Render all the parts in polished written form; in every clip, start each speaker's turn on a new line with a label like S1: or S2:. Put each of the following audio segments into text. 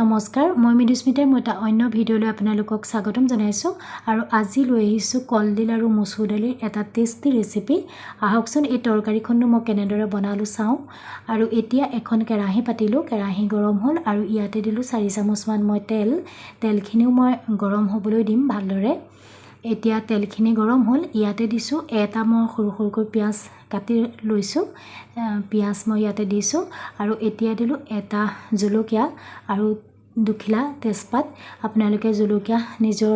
S1: নমস্কাৰ মই মৃদুস্মিতাৰ এটা অন্য ভিডিঅ'লৈ আপোনালোকক স্বাগতম জনাইছোঁ আৰু আজি লৈ আহিছোঁ কলডিল আৰু মচুৰ দালিৰ এটা টেষ্টি ৰেচিপি আহকচোন এই তৰকাৰীখননো মই কেনেদৰে বনালো চাওঁ আৰু এতিয়া এখন কেৰাহী পাতিলোঁ কেৰাহী গৰম হ'ল আৰু ইয়াতে দিলোঁ 4 চামুচমান মই তেলখিনিও মই গৰম হ'বলৈ দিম ভালদৰে এতিয়া তেলখিনি গৰম হ'ল ইয়াতে দিছোঁ এটা মই সৰু পিয়াজ কাটি লৈছোঁ পিয়াজ মই ইয়াতে দিছোঁ আৰু এতিয়া দিলোঁ এটা জলকীয়া আৰু দুখিলা তেজপাত আপোনালোকে জলকীয়া নিজৰ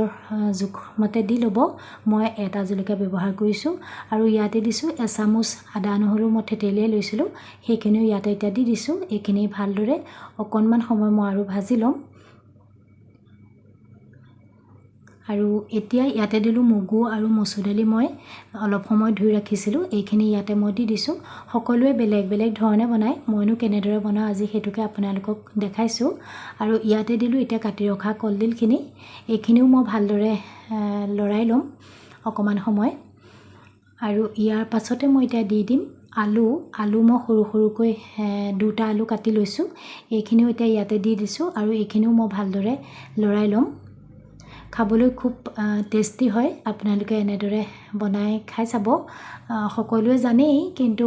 S1: জোখমতে দি ল'ব মই এটা জলকীয়া ব্যৱহাৰ কৰিছোঁ আৰু ইয়াতে দিছোঁ এচামুচ আদা নহৰু মই থেতেলিয়াই লৈছিলোঁ সেইখিনিও ইয়াতে এতিয়া দি দিছোঁ এইখিনি ভালদৰে অকণমান সময় মই আৰু ভাজি ল'ম আৰু এতিয়া ইয়াতে দিলোঁ মগু আৰু মচুৰ দালি মই অলপ সময় ধুই ৰাখিছিলোঁ এইখিনি ইয়াতে মই দি দিছোঁ সকলোৱে বেলেগ ধৰণে বনায় মইনো কেনেদৰে বনাওঁ আজি হেতুকে আপোনালোকক দেখাইছোঁ আৰু ইয়াতে দিলোঁ এতিয়া কাটি ৰখা কলডিলখিনি এইখিনিও মই ভালদৰে লৰাই ল'ম অকমান সময় আৰু ইয়াৰ পাছতে মই এতিয়া দি দিম আলু মই সৰুকৈ দুটা আলু কাটি লৈছোঁ এইখিনিও এতিয়া ইয়াতে দি দিছোঁ আৰু এইখিনিও মই ভালদৰে লৰাই ল'ম খাবলৈ খুব টেষ্টি হয় আপোনালোকে এনেদৰে বনাই খাই চাব সকলোৱে জানেই কিন্তু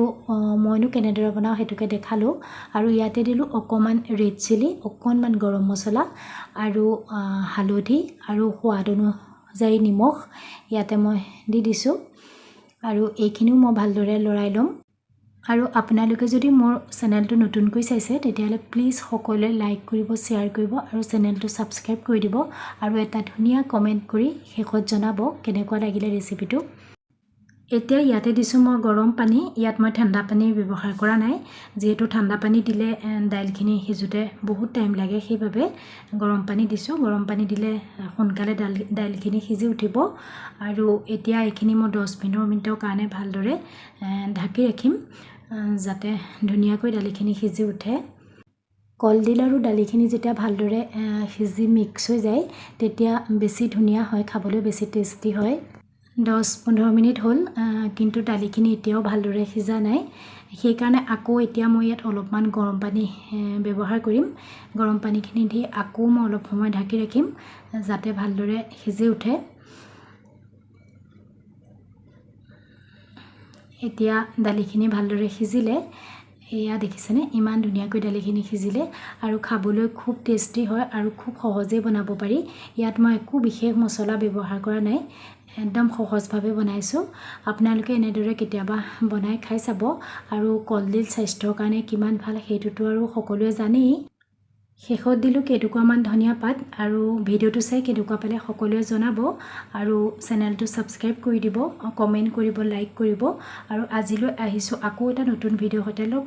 S1: মইনো কেনেদৰে বনাওঁ হেতুকে দেখালোঁ আৰু ইয়াতে দিলোঁ অকমান ৰেড চিলি অকণমান গৰম মছলা আৰু হালধি আৰু সোৱাদ অনুযায়ী নিমখ ইয়াতে মই দি দিছোঁ আৰু এইখিনিও মই ভালদৰে লৰাই ল'ম আৰু আপোনালোকে যদি মোৰ চেনেলটো নতুনকৈ চাইছে তেতিয়াহ'লে প্লিজ সকলোৱে লাইক কৰিব শ্বেয়াৰ কৰিব আৰু চেনেলটো সাবস্ক্ৰাইব কৰি দিব আৰু এটা ধুনীয়া কমেন্ট কৰি শেষত জনাব কেনেকুৱা লাগিলে ৰেচিপিটো এতিয়া ইয়াতে দিছোঁ মই গৰম পানী ইয়াত মই ঠাণ্ডা পানী ব্যৱহাৰ কৰা নাই যেহেতু ঠাণ্ডা পানী দিলে দাইলখিনি সিজোতে বহুত টাইম লাগে সেইভাবে গৰম পানী দিছোঁ গৰম পানী দিলে সোনকালে দাইলখিনি সিজি উঠিব আৰু এতিয়া এইখিনি মই 10-15 মিনিটৰ কাৰণে ভালদৰে ঢাকি ৰাখিম যাতে ধুনীয়াকৈ দালিখিনি সিজি উঠে কলডিল আৰু দালিখিনি যেতিয়া ভালদৰে সিজি মিক্স হৈ যায় তেতিয়া বেছি ধুনীয়া হয় খাবলৈ বেছি টেষ্টি হয় 10-15 মিনিট হ'ল কিন্তু দালিখিনি এতিয়াও ভালদৰে সিজা নাই সেই কাৰণে আকৌ এতিয়া মই ইয়াত অলপমান গৰম পানী ব্যৱহাৰ কৰিম গৰম পানীখিনি দি আকৌ মই অলপ সময় ঢাকি ৰাখিম যাতে ভালদৰে সিজি উঠে এতিয়া দালিখিনি ভালদৰে সিজিলে এয়া দেখিছেনে ইমান ধুনীয়াকৈ দালিখিনি সিজিলে আৰু খাবলৈ খুব টেষ্টি হয় আৰু খুব সহজে বনাব পাৰি ইয়াত মই একো বিশেষ মছলা ব্যৱহাৰ কৰা নাই একদম সহজভাৱে বনাইছোঁ আপোনালোকে এনেদৰে কেতিয়াবা বনাই খাই চাব আৰু কলডিল স্বাস্থ্যৰ কাৰণে কিমান ভাল হেতুটো আৰু সকলোৱে জানেই শেষত দিলোঁ কেইটুকুৰামান ধনিয়া পাত আৰু ভিডিঅ'টো চাই কেনেকুৱা পালে সকলোৱে জনাব আৰু চেনেলটো সাবস্ক্ৰাইব কৰি দিব কমেন্ট কৰিব লাইক কৰিব আৰু আজিলৈ আহিছোঁ আকৌ এটা নতুন ভিডিঅ' সৈতে লগ